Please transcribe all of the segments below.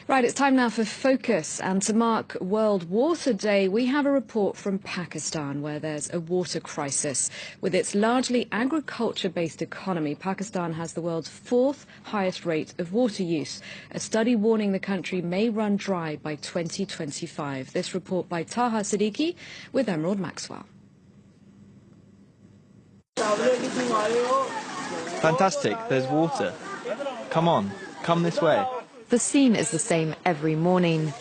Right, it's time now for Focus, and to mark World Water Day, we have a report from Pakistan where there's a water crisis. With its largely agriculture-based economy, Pakistan has the world's fourth highest rate of water use, a study warning the country may run dry by 2025. This report by Taha Siddiqui with Emerald Maxwell. Fantastic, there's water. Come on, come this way. The scene is the same every morning.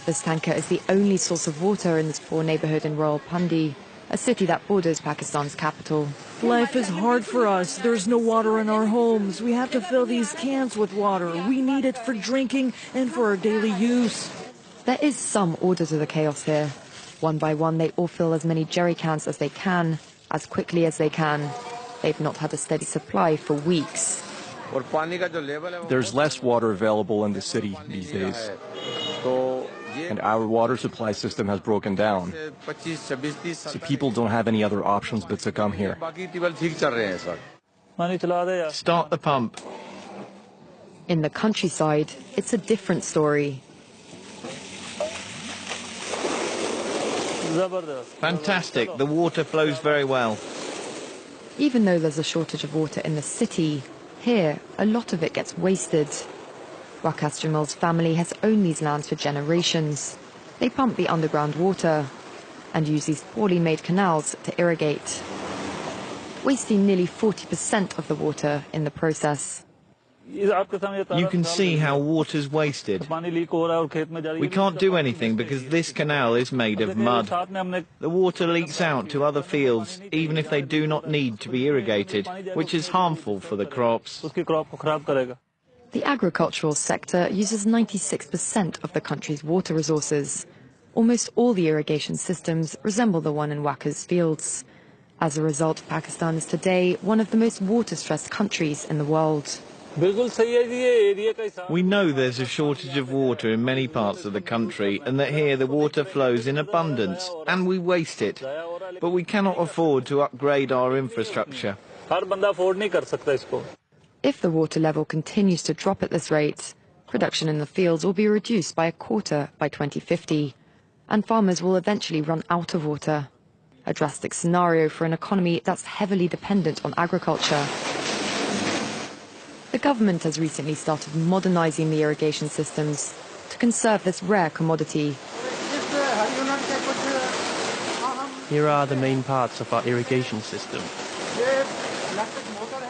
This tanker is the only source of water in this poor neighborhood in Royal Pandi, a city that borders Pakistan's capital. Life is hard for us. There's no water in our homes. We have to fill these cans with water. We need it for drinking and for our daily use. There is some order to the chaos here. One by one, they all fill as many jerry cans as they can, as quickly as they can. They've not had a steady supply for weeks. There's less water available in the city these days, and our water supply system has broken down, so people don't have any other options but to come here. Start the pump. In the countryside, it's a different story. Fantastic, the water flows very well. Even though there's a shortage of water in the city, here, a lot of it gets wasted. Waqas Jamal's family has owned these lands for generations. They pump the underground water and use these poorly made canals to irrigate, wasting nearly 40% of the water in the process. You can see how water's wasted. We can't do anything because this canal is made of mud. The water leaks out to other fields, even if they do not need to be irrigated, which is harmful for the crops. The agricultural sector uses 96% of the country's water resources. Almost all the irrigation systems resemble the one in Waqas fields. As a result, Pakistan is today one of the most water-stressed countries in the world. We know there's a shortage of water in many parts of the country and that here the water flows in abundance and we waste it. But we cannot afford to upgrade our infrastructure. If the water level continues to drop at this rate, production in the fields will be reduced by a quarter by 2050, and farmers will eventually run out of water. A drastic scenario for an economy that's heavily dependent on agriculture. The government has recently started modernizing the irrigation systems to conserve this rare commodity. Here are the main parts of our irrigation system.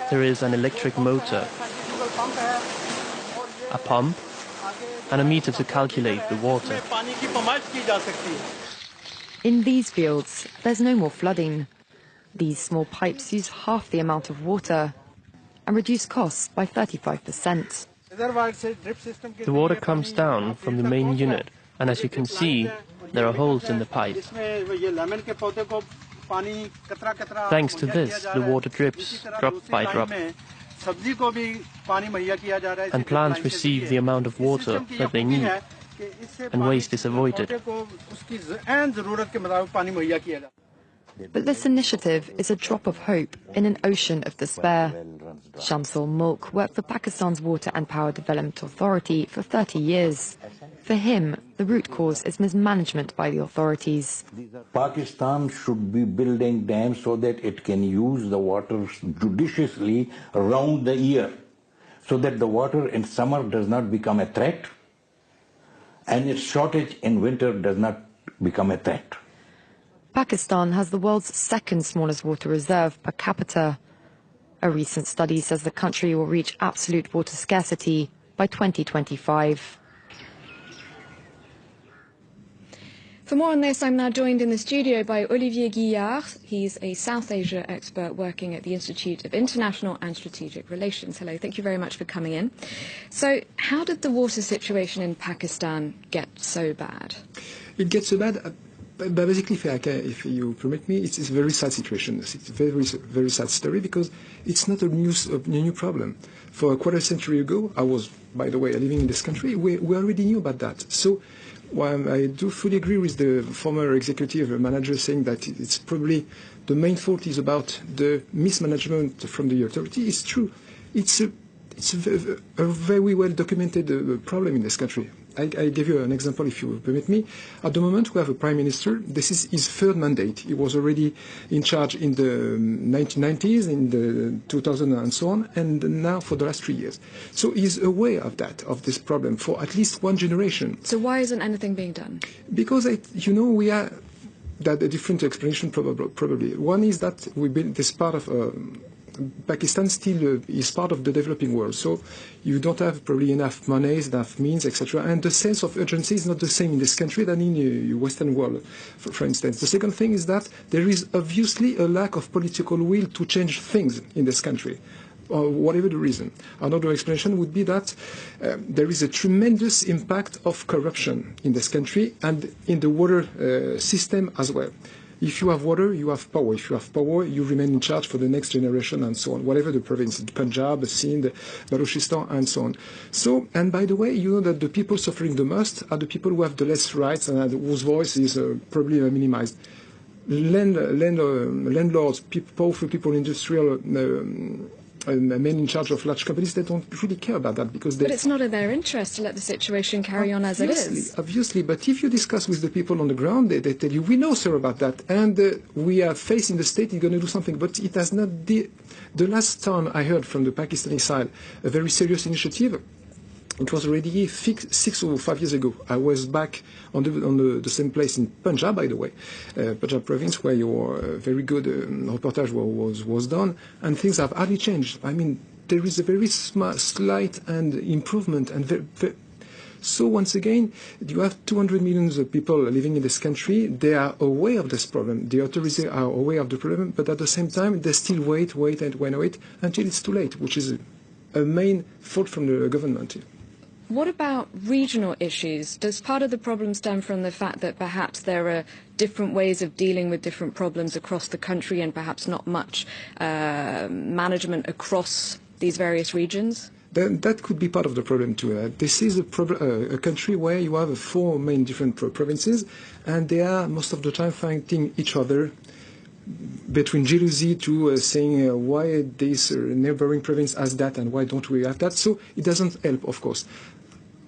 There is an electric motor, a pump, and a meter to calculate the water. In these fields, there's no more flooding. These small pipes use half the amount of water and reduce costs by 35%. The water comes down from the main unit, and as you can see, there are holes in the pipe. Thanks to this, the water drips drop by drop, and plants receive the amount of water that they need, and waste is avoided. But this initiative is a drop of hope in an ocean of despair. Shamsul Mulk worked for Pakistan's Water and Power Development Authority for 30 years. For him, the root cause is mismanagement by the authorities. Pakistan should be building dams so that it can use the water judiciously around the year, so that the water in summer does not become a threat, and its shortage in winter does not become a threat. Pakistan has the world's second smallest water reserve per capita. A recent study says the country will reach absolute water scarcity by 2025. For more on this, I'm now joined in the studio by Olivier Guillard. He's a South Asia expert working at the Institute of International and Strategic Relations. Hello, thank you very much for coming in. So, how did the water situation in Pakistan get so bad? It gets so bad. But basically, if you permit me, it's a very sad situation. It's a very sad story because it's not a new problem. For a quarter century ago, I was, by the way, living in this country, we already knew about that. So while I do fully agree with the former executive manager saying that it's probably the main fault is about the mismanagement from the authority, it's true. It's a It's a very well documented problem in this country. I give you an example, if you permit me. At the moment, we have a prime minister. This is his third mandate. He was already in charge in the 1990s, in the 2000 and so on, and now for the last 3 years. So he's aware of that, of this problem, for at least one generation. So why isn't anything being done? Because, we are... That a different explanation probably. One is that we build this part of... Pakistan still is part of the developing world, so you don't have probably enough money, enough means, etc. And the sense of urgency is not the same in this country than in the Western world, for instance. The second thing is that there is obviously a lack of political will to change things in this country, or whatever the reason. Another explanation would be that there is a tremendous impact of corruption in this country and in the water system as well. If you have water, you have power. If you have power, you remain in charge for the next generation and so on, whatever the province, Punjab, Sindh, Balochistan, and so on. So, and by the way, you know that the people suffering the most are the people who have the less rights and whose voice is probably minimized. Landlords, powerful people, industrial men in charge of large companies, they don't really care about that because they... But it's not in their interest to let the situation carry on as it is. Obviously, but if you discuss with the people on the ground, they tell you, we know, sir, about that, and we are facing the state is going to do something, but it has not... The last time I heard from the Pakistani side a very serious initiative, it was already 6 or 5 years ago. I was back on the same place in Punjab, by the way, Punjab province, where your very good reportage was done, and things have hardly changed. I mean, there is a very slight and improvement, and so once again, you have 200 million people living in this country. They are aware of this problem. The authorities are aware of the problem, but at the same time, they still wait until it's too late, which is a main fault from the government. What about regional issues? Does part of the problem stem from the fact that perhaps there are different ways of dealing with different problems across the country and perhaps not much management across these various regions? That could be part of the problem too. This is a country where you have 4 main different provinces, and they are most of the time fighting each other, between jealousy to saying why this neighboring province has that and why don't we have that. So it doesn't help, of course.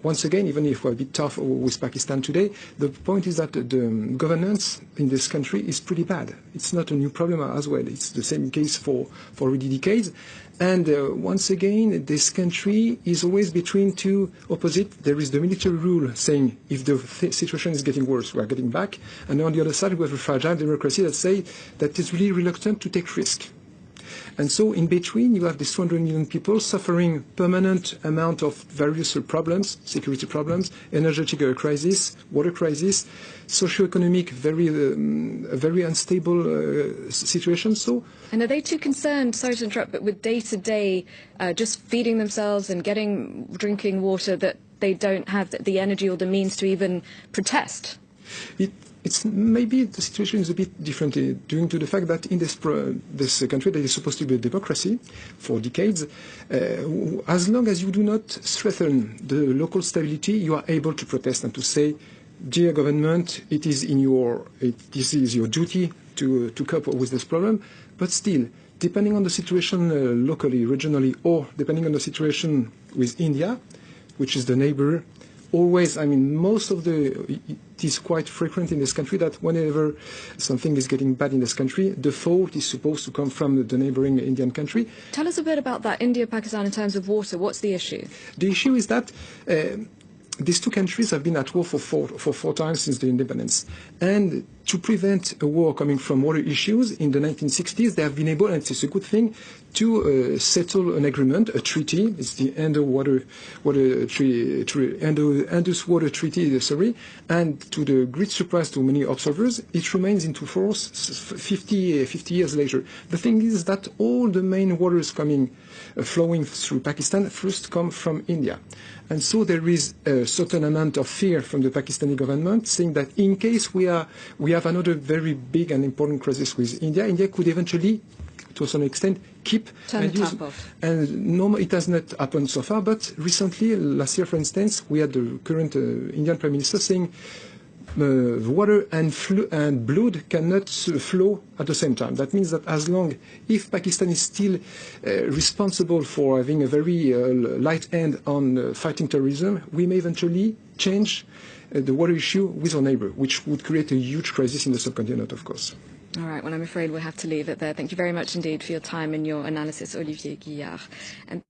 Once again, even if we're a bit tough with Pakistan today, the point is that the governance in this country is pretty bad. It's not a new problem as well. It's the same case for already decades. And once again, this country is always between two opposites. There is the military rule saying if the situation is getting worse, we are getting back. And on the other side, we have a fragile democracy that says that is really reluctant to take risk. And so in between, you have these 200 million people suffering permanent amount of various problems, security problems, energetic crisis, water crisis, socio-economic, very unstable situation. So, and are they too concerned, sorry to interrupt, but with day-to-day just feeding themselves and getting drinking water that they don't have the energy or the means to even protest? It's maybe the situation is a bit different due to the fact that in this country that is supposed to be a democracy for decades, as long as you do not threaten the local stability, you are able to protest and to say, dear government, it is your duty to cope with this problem. But still, depending on the situation locally, regionally, or depending on the situation with India, which is the neighbor, always, I mean, it is quite frequent in this country that whenever something is getting bad in this country, the fault is supposed to come from the neighboring Indian country. Tell us a bit about that, India, Pakistan, in terms of water. What's the issue? The issue is that these two countries have been at war for four times since the independence. And to prevent a war coming from water issues, in the 1960s, they have been able, and it's a good thing, to settle an agreement, a treaty. It's the Indus Water Treaty, and to the great surprise to many observers, it remains into force 50 years later. The thing is that all the main waters flowing through Pakistan first come from India. And so there is a certain amount of fear from the Pakistani government saying that in case we have another very big and important crisis with India, India could eventually, to some extent, keep turn the tap off. And no, it has not happened so far. But recently, last year, for instance, we had the current Indian Prime Minister saying, water and blood cannot flow at the same time. That means that if Pakistan is still responsible for having a very light hand on fighting terrorism, we may eventually change the water issue with our neighbor, which would create a huge crisis in the subcontinent, of course. All right, well, I'm afraid we'll have to leave it there. Thank you very much indeed for your time and your analysis, Olivier Guillard. And